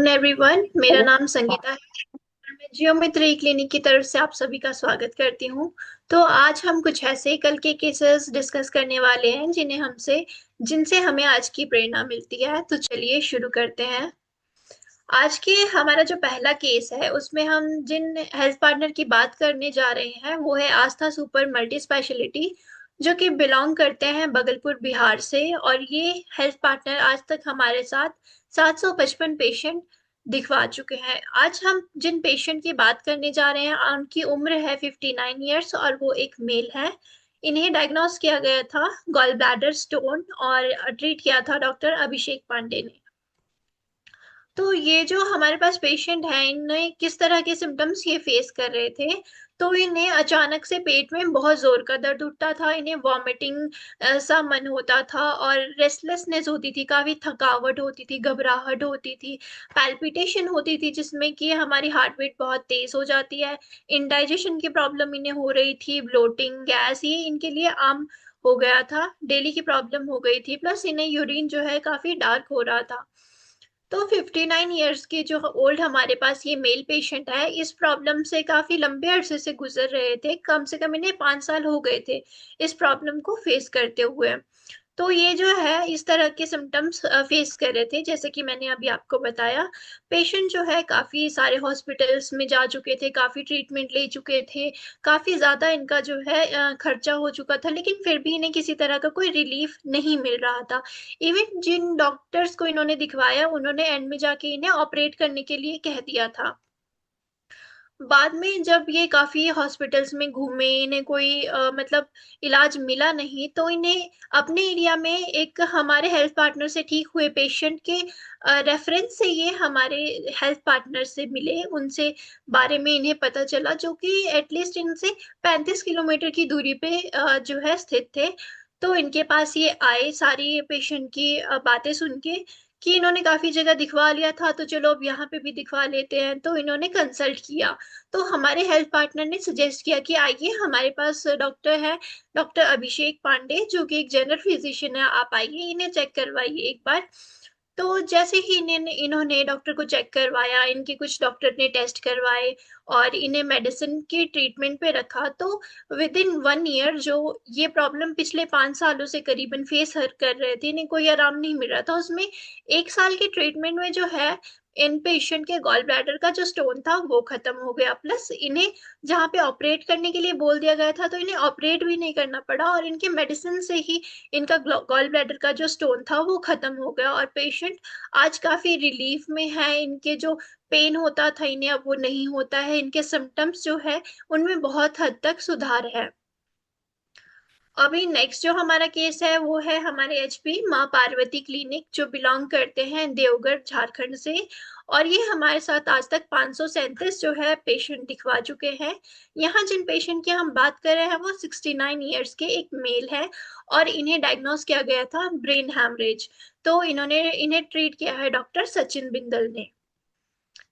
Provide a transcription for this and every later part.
Afternoon everyone. मेरा नाम संगीता है और मैं जियोमेट्री क्लिनिक की तरफ से आप सभी का स्वागत करती हूँ। तो आज हम कुछ ऐसे ही कल के केसेस डिस्कस करने वाले हैं जिनसे हमें आज की प्रेरणा मिलती है। तो चलिए शुरू करते हैं। आज के हमारा जो पहला केस है उसमें हम जिन हेल्थ पार्टनर की बात करने जा रहे हैं वो है आस्था सुपर मल्टी स्पेशलिटी, जो कि बिलोंग करते हैं बगलपुर बिहार से। और ये हेल्थ पार्टनर आज तक हमारे साथ 755 पेशेंट दिखवा चुके हैं। आज हम जिन पेशेंट की बात करने जा रहे हैं उनकी उम्र है 59 ईयर्स और वो एक मेल है। इन्हें डायग्नोस किया गया था गॉल ब्लैडर स्टोन और ट्रीट किया था डॉक्टर अभिषेक पांडे ने। तो ये जो हमारे पास पेशेंट है इन्हें किस तरह के सिम्टम्स ये फेस कर रहे थे। तो इन्हें अचानक से पेट में बहुत जोर का दर्द उठता था, इन्हें वॉमिटिंग सा मन होता था और रेस्टलेसनेस होती थी, काफी थकावट होती थी, घबराहट होती थी, पैल्पिटेशन होती थी जिसमें कि हमारी हार्ट बीट बहुत तेज हो जाती है। इंडाइजेशन की प्रॉब्लम इन्हें हो रही थी, ब्लोटिंग, गैस, ये इनके लिए आम हो गया था, डेली की प्रॉब्लम हो गई थी। प्लस इन्हें यूरिन जो है काफी डार्क हो रहा था। तो 59 ईयर्स के जो ओल्ड हमारे पास ये मेल पेशेंट है इस प्रॉब्लम से काफी लंबे अरसे से गुजर रहे थे। कम से कम इन्हें 5 साल हो गए थे इस प्रॉब्लम को फेस करते हुए। तो ये जो है इस तरह के सिम्टम्स फेस कर रहे थे, जैसे कि मैंने अभी आपको बताया। पेशेंट जो है काफी सारे हॉस्पिटल्स में जा चुके थे, काफी ट्रीटमेंट ले चुके थे, काफी ज्यादा इनका जो है खर्चा हो चुका था, लेकिन फिर भी इन्हें किसी तरह का कोई रिलीफ नहीं मिल रहा था। इवन जिन डॉक्टर्स को इन्होंने दिखवाया उन्होंने एंड में जाके इन्हें ऑपरेट करने के लिए कह दिया था। बाद में जब ये काफी हॉस्पिटल्स में घूमे, इन्हें कोई मतलब इलाज मिला नहीं, तो इन्हें अपने एरिया में एक हमारे हेल्थ पार्टनर से ठीक हुए पेशेंट के रेफरेंस से ये हमारे हेल्थ पार्टनर से मिले, उनसे बारे में इन्हें पता चला, जो कि एटलीस्ट इनसे 35 किलोमीटर की दूरी पे जो है स्थित थे। तो इनके पास ये आए सारी पेशेंट की बातें सुन के कि इन्होंने काफी जगह दिखवा लिया था, तो चलो अब यहाँ पे भी दिखवा लेते हैं। तो इन्होंने कंसल्ट किया। तो हमारे हेल्थ पार्टनर ने सजेस्ट किया कि आइए हमारे पास डॉक्टर है, डॉक्टर अभिषेक पांडे, जो कि एक जनरल फिजिशियन है, आप आइए इन्हें चेक करवाइए एक बार। तो जैसे ही इन्होंने डॉक्टर को चेक करवाया, इनके कुछ डॉक्टर ने टेस्ट करवाए और इन्हें मेडिसिन की ट्रीटमेंट पे रखा, तो विद इन 1 ईयर जो ये प्रॉब्लम पिछले 5 सालों से करीबन फेस हर कर रहे थे, इन्हें कोई आराम नहीं मिल रहा था, उसमें 1 साल के ट्रीटमेंट में जो है इन पेशेंट के गॉल ब्लैडर का जो स्टोन था वो खत्म हो गया। प्लस इन्हें जहाँ पे ऑपरेट करने के लिए बोल दिया गया था तो इन्हें ऑपरेट भी नहीं करना पड़ा और इनके मेडिसिन से ही इनका गॉल ब्लैडर का जो स्टोन था वो खत्म हो गया और पेशेंट आज काफी रिलीफ में है। इनके जो पेन होता था इन्हें अब वो नहीं होता है, इनके सिम्टम्स जो है उनमें बहुत हद तक सुधार है। अभी नेक्स्ट जो हमारा केस है वो है हमारे एचपी माँ पार्वती क्लिनिक, जो बिलोंग करते हैं देवगढ़ झारखंड से। और ये हमारे साथ आज तक 537 जो है पेशेंट दिखवा चुके हैं। यहाँ जिन पेशेंट की हम बात कर रहे हैं वो 69 ईयर्स के एक मेल है और इन्हें डायग्नोस किया गया था ब्रेन हैमरेज। तो इन्हें ट्रीट किया है डॉक्टर सचिन बिंदल ने।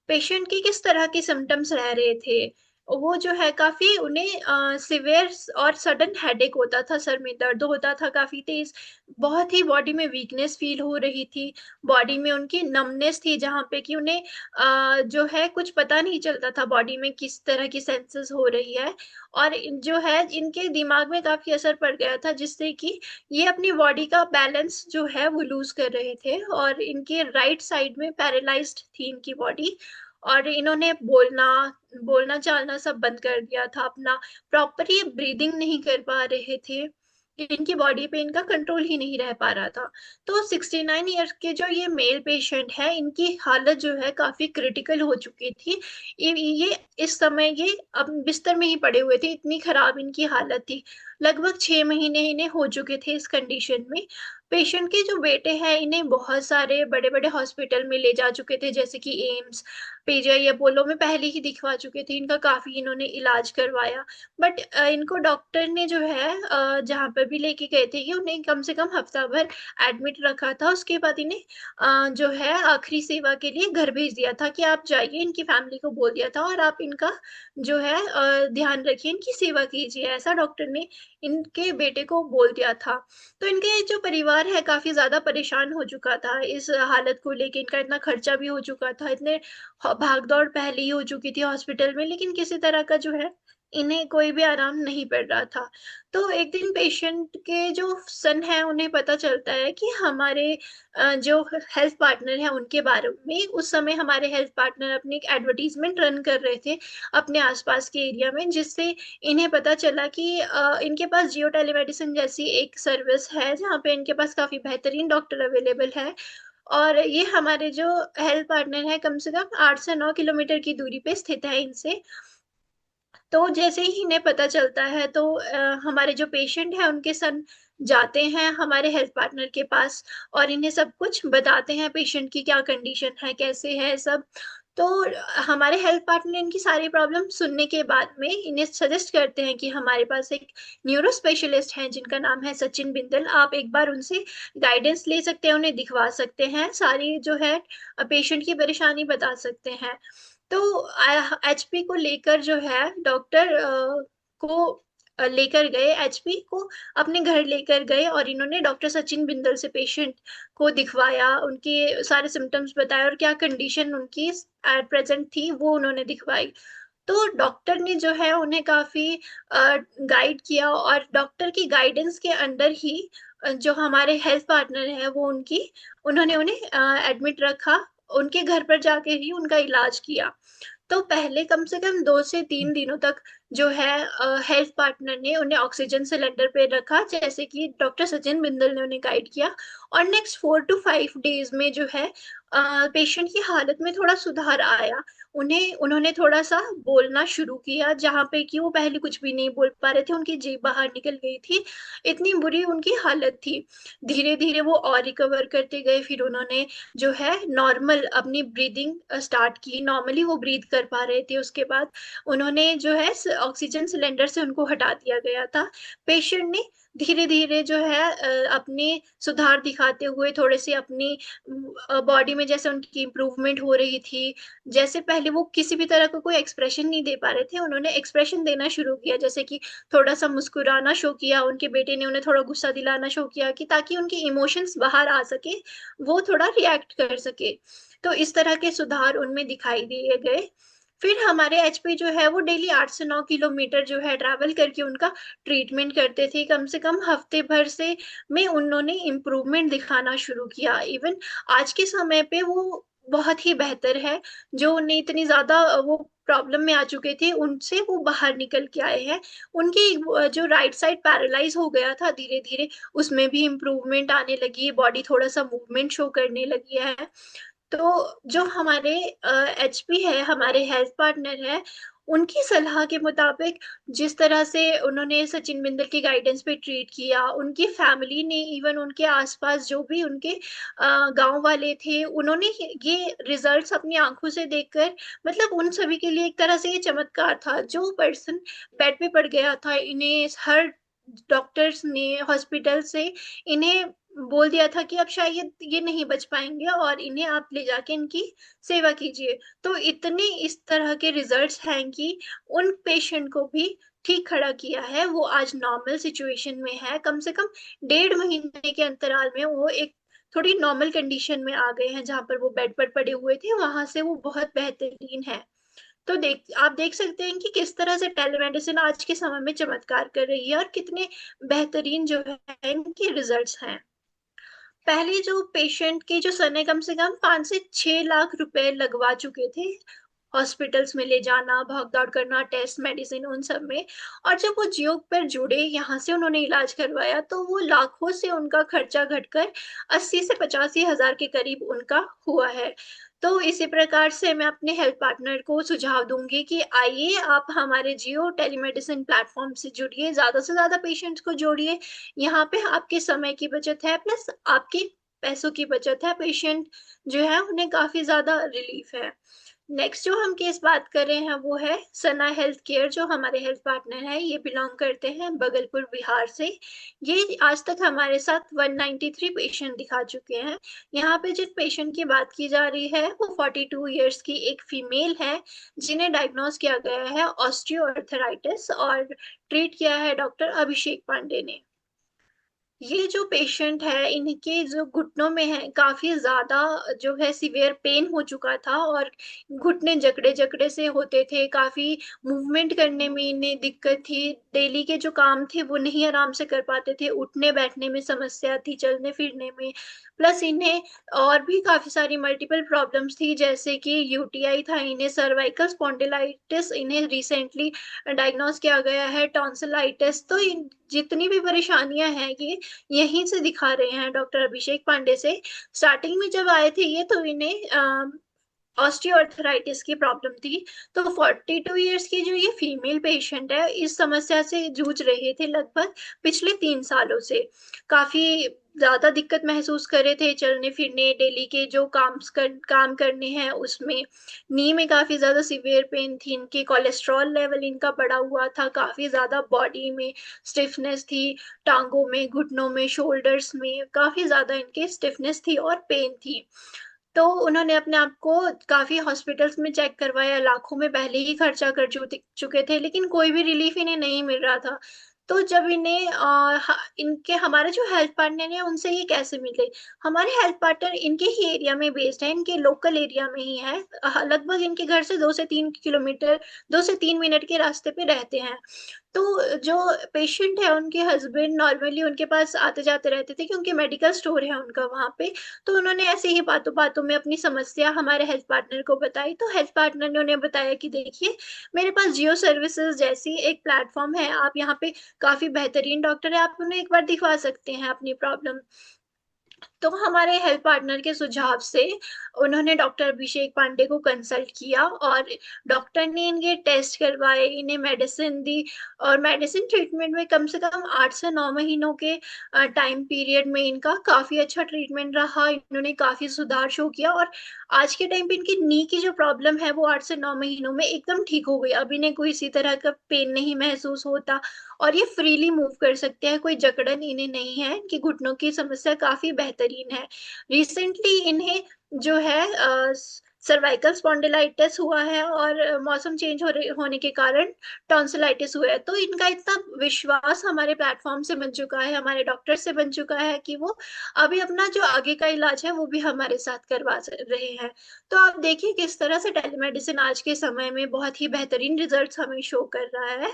पेशेंट की किस तरह के सिम्टम्स रह रहे थे, वो जो है काफी उन्हें सिवियर और सडन हेडेक होता था, सर में दर्द होता था काफी तेज, बहुत ही बॉडी में वीकनेस फील हो रही थी, बॉडी में उनकी नमनेस थी जहाँ पे कि उन्हें जो है कुछ पता नहीं चलता था बॉडी में किस तरह की सेंसेस हो रही है। और जो है इनके दिमाग में काफी असर पड़ गया था जिससे कि ये अपनी बॉडी का बैलेंस जो है वो लूज कर रहे थे और इनके राइट साइड में पैरालाइज्ड थी इनकी बॉडी। और इन्होंने बोलना बोलना चालना सब बंद कर दिया था, अपना प्रॉपरली ब्रीदिंग नहीं कर पा रहे थे, इनकी बॉडी पे इनका कंट्रोल ही नहीं रह पा रहा था। तो 69 ईयर्स के जो ये मेल पेशेंट है इनकी हालत जो है काफी क्रिटिकल हो चुकी थी। ये इस समय ये अब बिस्तर में ही पड़े हुए थे, इतनी खराब इनकी हालत थी। लगभग 6 महीने इन्हें हो चुके थे इस कंडीशन में। पेशेंट के जो बेटे हैं इन्हें बहुत सारे बड़े बड़े हॉस्पिटल में ले जा चुके थे, जैसे कि एम्स, पीजीआई अपोलो में पहले ही दिखवा चुके थे, इनका काफी इन्होंने इलाज करवाया। बट इनको डॉक्टर ने जो है जहाँ पर भी लेके गए थे ये उन्हें कम से कम हफ्ता भर एडमिट रखा था। उसके बाद इन्हें जो है आखिरी सेवा के लिए घर भेज दिया था कि आप जाइए, इनकी फैमिली को बोल दिया था और आप इनका जो है ध्यान रखिए, इनकी सेवा कीजिए, ऐसा डॉक्टर ने इनके बेटे को बोल दिया था। तो इनके जो परिवार परिवार है काफी ज्यादा परेशान हो चुका था इस हालत को लेके। इनका इतना खर्चा भी हो चुका था, इतने भाग दौड़ पहले ही हो चुकी थी हॉस्पिटल में, लेकिन किसी तरह का जो है इन्हें कोई भी आराम नहीं पड़ रहा था। तो एक दिन पेशेंट के जो सन है उन्हें पता चलता है कि हमारे जो हेल्थ पार्टनर है उनके बारे में। उस समय हमारे हेल्थ पार्टनर अपनी एक एडवर्टीजमेंट रन कर रहे थे अपने आसपास के एरिया में, जिससे इन्हें पता चला कि इनके पास जियो टेलीमेडिसिन जैसी एक सर्विस है जहाँ पे इनके पास काफी बेहतरीन डॉक्टर अवेलेबल है। और ये हमारे जो हेल्थ पार्टनर है कम से कम 8 से 9 किलोमीटर की दूरी पे स्थित है इनसे। तो जैसे ही इन्हें पता चलता है तो हमारे जो पेशेंट है उनके सन जाते हैं हमारे हेल्थ पार्टनर के पास और इन्हें सब कुछ बताते हैं, पेशेंट की क्या कंडीशन है, कैसे है सब। तो हमारे हेल्थ पार्टनर इनकी सारी प्रॉब्लम सुनने के बाद में इन्हें सजेस्ट करते हैं कि हमारे पास एक न्यूरो स्पेशलिस्ट है जिनका नाम है सचिन बिंदल, आप एक बार उनसे गाइडेंस ले सकते हैं, उन्हें दिखवा सकते हैं, सारी जो है पेशेंट की परेशानी बता सकते हैं। तो एचपी को लेकर जो है डॉक्टर को लेकर गए, एचपी को अपने घर लेकर गए और इन्होंने डॉक्टर सचिन बिंदल से पेशेंट को दिखवाया, उनके सारे सिम्टम्स बताए और क्या कंडीशन उनकी एट प्रेजेंट थी वो उन्होंने दिखवाई। तो डॉक्टर ने जो है उन्हें काफी गाइड किया और डॉक्टर की गाइडेंस के अंडर ही जो हमारे हेल्थ पार्टनर है वो उनकी उन्होंने उन्हें एडमिट रखा, उनके घर पर जाके ही उनका इलाज किया। तो पहले कम से कम 2 से 3 दिनों तक जो है हेल्थ पार्टनर ने उन्हें ऑक्सीजन सिलेंडर पे रखा जैसे कि डॉक्टर सचिन बिंदल ने उन्हें गाइड किया। और नेक्स्ट 4 to 5 डेज में जो है पेशेंट की हालत में थोड़ा सुधार आया। उन्हें उन्होंने थोड़ा सा बोलना शुरू किया, जहाँ पे कि वो पहले कुछ भी नहीं बोल पा रहे थे, उनकी जीभ बाहर निकल गई थी, इतनी बुरी उनकी हालत थी। धीरे धीरे वो और रिकवर करते गए, फिर उन्होंने जो है नॉर्मल अपनी ब्रीदिंग स्टार्ट की, नॉर्मली वो ब्रीथ कर पा रहे थे। उसके बाद उन्होंने जो है ऑक्सीजन सिलेंडर से उनको हटा दिया गया था। पेशेंट ने धीरे धीरे जो है अपने सुधार दिखाते हुए थोड़े से अपनी बॉडी में जैसे उनकी इम्प्रूवमेंट हो रही थी, जैसे पहले वो किसी भी तरह का कोई एक्सप्रेशन नहीं दे पा रहे थे उन्होंने एक्सप्रेशन देना शुरू किया, जैसे कि थोड़ा सा मुस्कुराना शो किया, उनके बेटे ने उन्हें थोड़ा गुस्सा दिलाना शो किया कि ताकि उनके इमोशंस बाहर आ सके, वो थोड़ा रिएक्ट कर सके। तो इस तरह के सुधार उनमें दिखाई दिए गए। फिर हमारे एचपी जो है वो डेली 8 से 9 किलोमीटर जो है ट्रैवल करके उनका ट्रीटमेंट करते थे। कम से कम हफ्ते भर से में उन्होंने इम्प्रूवमेंट दिखाना शुरू किया। इवन आज के समय पे वो बहुत ही बेहतर है। जो उन्हें इतनी ज्यादा वो प्रॉब्लम में आ चुके थे उनसे वो बाहर निकल के आए हैं। उनकी जो राइट साइड पैरालाइज हो गया था धीरे धीरे उसमें भी इम्प्रूवमेंट आने लगी, बॉडी थोड़ा सा मूवमेंट शो करने लगी है। तो जो हमारे एचपी है, हमारे हेल्थ पार्टनर है, उनकी सलाह के मुताबिक जिस तरह से उन्होंने सचिन बिंदल की गाइडेंस पे ट्रीट किया, उनकी फैमिली ने, इवन उनके आसपास जो भी उनके गांव वाले थे, उन्होंने ये रिजल्ट्स अपनी आंखों से देखकर, मतलब उन सभी के लिए एक तरह से ये चमत्कार था। जो पर्सन बेड पे पड़ गया था, इन्हें हर डॉक्टर्स ने हॉस्पिटल से इन्हें बोल दिया था कि अब शायद ये नहीं बच पाएंगे और इन्हें आप ले जाके इनकी सेवा कीजिए। तो इतने इस तरह के रिजल्ट्स हैं कि उन पेशेंट को भी ठीक खड़ा किया है, वो आज नॉर्मल सिचुएशन में है। कम से कम 1.5 महीने के अंतराल में वो एक थोड़ी नॉर्मल कंडीशन में आ गए हैं, जहां पर वो बेड पर पड़े हुए थे वहां से वो बहुत बेहतरीन है। तो आप देख सकते हैं कि किस तरह से टेलीमेडिसिन आज के समय में चमत्कार कर रही है और कितने बेहतरीन जो है इनके रिजल्ट्स हैं। पहले जो पेशेंट के जो सन है कम से कम 5 से 6 लाख रुपए लगवा चुके थे हॉस्पिटल्स में ले जाना, भाग दौड़ करना, टेस्ट मेडिसिन उन सब में। और जब वो जियो पर जुड़े, यहाँ से उन्होंने इलाज करवाया, तो वो लाखों से उनका खर्चा घटकर 80 से 85 हजार के करीब उनका हुआ है। तो इसी प्रकार से मैं अपने हेल्थ पार्टनर को सुझाव दूंगी कि आइए आप हमारे जियो टेलीमेडिसिन प्लेटफॉर्म से जुड़िए, ज्यादा से ज्यादा पेशेंट्स को जोड़िए। यहाँ पे आपके समय की बचत है, प्लस आपके पैसों की बचत है। पेशेंट जो है उन्हें काफी ज्यादा रिलीफ है। नेक्स्ट जो हम केस बात कर रहे हैं वो है सना हेल्थ केयर, जो हमारे हेल्थ पार्टनर है, ये बिलोंग करते हैं बगलपुर बिहार से। ये आज तक हमारे साथ 193 पेशेंट दिखा चुके हैं। यहाँ पे जिन पेशेंट की बात की जा रही है वो 42 ईयर्स की एक फीमेल है, जिन्हें डायग्नोज किया गया है ऑस्टियो और ट्रीट किया है डॉक्टर अभिषेक पांडे ने। ये जो पेशेंट है, इनके जो घुटनों में है काफी ज्यादा जो है सीवियर पेन हो चुका था, और घुटने जकड़े जकड़े से होते थे, काफी मूवमेंट करने में इन्हें दिक्कत थी, डेली के जो काम थे वो नहीं आराम से कर पाते थे, उठने बैठने में समस्या थी, चलने फिरने में। प्लस इन्हें और भी काफी सारी मल्टीपल प्रॉब्लम्स थी, जैसे कि यूटीआई था इन्हें, सर्वाइकल स्पॉन्डिलाइटिस इन्हें रिसेंटली डायग्नोस किया गया है, टॉन्सिलाइटिस। तो जितनी भी परेशानियां हैं ये यहीं से दिखा रहे हैं डॉक्टर अभिषेक पांडे से। स्टार्टिंग में जब आए थे ये, तो इन्हें ऑस्टियोआर्थराइटिस की प्रॉब्लम थी। तो 42 इयर्स की जो ये फीमेल पेशेंट है, इस समस्या से जूझ रहे थे लगभग पिछले 3 सालों से। काफी ज्यादा दिक्कत महसूस कर रहे थे, चलने फिरने, डेली के जो काम करने हैं उसमें। नी में काफी ज्यादा सीवियर पेन थी इनकी, कोलेस्ट्रॉल लेवल इनका बढ़ा हुआ था, काफी ज्यादा बॉडी में स्टिफनेस थी, टांगों में, घुटनों में, शोल्डर्स में काफी ज्यादा इनके स्टिफनेस थी और पेन थी। तो उन्होंने अपने आप को काफी हॉस्पिटल्स में चेक करवाया, लाखों में पहले ही खर्चा कर चुके थे, लेकिन कोई भी रिलीफ इन्हें नहीं मिल रहा था। तो जब इन्हें इनके हमारे जो हेल्थ पार्टनर है उनसे ये कैसे मिले। हमारे हेल्थ पार्टनर इनके ही एरिया में बेस्ड है, इनके लोकल एरिया में ही है। लगभग इनके घर से 2 से 3 किलोमीटर, 2 से 3 मिनट के रास्ते पे रहते हैं। तो जो पेशेंट है, उनके हस्बैंड नॉर्मली उनके पास आते जाते रहते थे, क्योंकि मेडिकल स्टोर है उनका वहां पे। तो उन्होंने ऐसे ही बातों बातों में अपनी समस्या हमारे हेल्थ पार्टनर को बताई, तो हेल्थ पार्टनर ने उन्हें बताया कि देखिए, मेरे पास जियो सर्विसेज जैसी एक प्लेटफॉर्म है, आप यहाँ पे काफी बेहतरीन डॉक्टर है, आप उन्हें एक बार दिखवा सकते हैं अपनी प्रॉब्लम। तो हमारे हेल्थ पार्टनर के सुझाव से उन्होंने डॉक्टर अभिषेक पांडे को कंसल्ट किया, और डॉक्टर ने इनके टेस्ट करवाए, इन्हें मेडिसिन दी। और मेडिसिन ट्रीटमेंट में कम से कम 8 से 9 महीनों के टाइम पीरियड में इनका काफी अच्छा ट्रीटमेंट रहा, इन्होंने काफी सुधार शो किया। और आज के टाइम पे इनकी नी की जो प्रॉब्लम है वो 8 से 9 महीनों में एकदम ठीक हो गई, अब इन्हें कोई इसी तरह का पेन नहीं महसूस होता, और ये फ्रीली मूव कर सकते हैं, कोई जकड़न इन्हें नहीं है, इनकी घुटनों की समस्या काफी बेहतरीन है। रिसेंटली इन्हें जो है सर्वाइकल स्पॉन्डिलाइटिस हुआ है, और मौसम चेंज होने के कारण टॉन्सिलाइटिस हुआ है। तो इनका इतना विश्वास हमारे प्लेटफॉर्म से बन चुका है, हमारे डॉक्टर से बन चुका है, कि वो अभी अपना जो आगे का इलाज है वो भी हमारे साथ करवा रहे हैं। तो आप देखिए किस तरह से टेलीमेडिसिन आज के समय में बहुत ही बेहतरीन रिजल्ट्स हमें शो कर रहा है।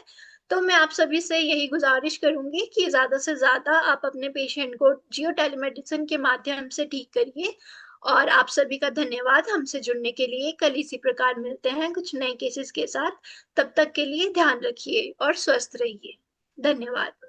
तो मैं आप सभी से यही गुजारिश करूंगी कि ज्यादा से ज्यादा आप अपने पेशेंट को जियो टेलीमेडिसिन के माध्यम से ठीक करिए। और आप सभी का धन्यवाद हमसे जुड़ने के लिए। कल इसी प्रकार मिलते हैं कुछ नए केसेस के साथ। तब तक के लिए ध्यान रखिए और स्वस्थ रहिए। धन्यवाद।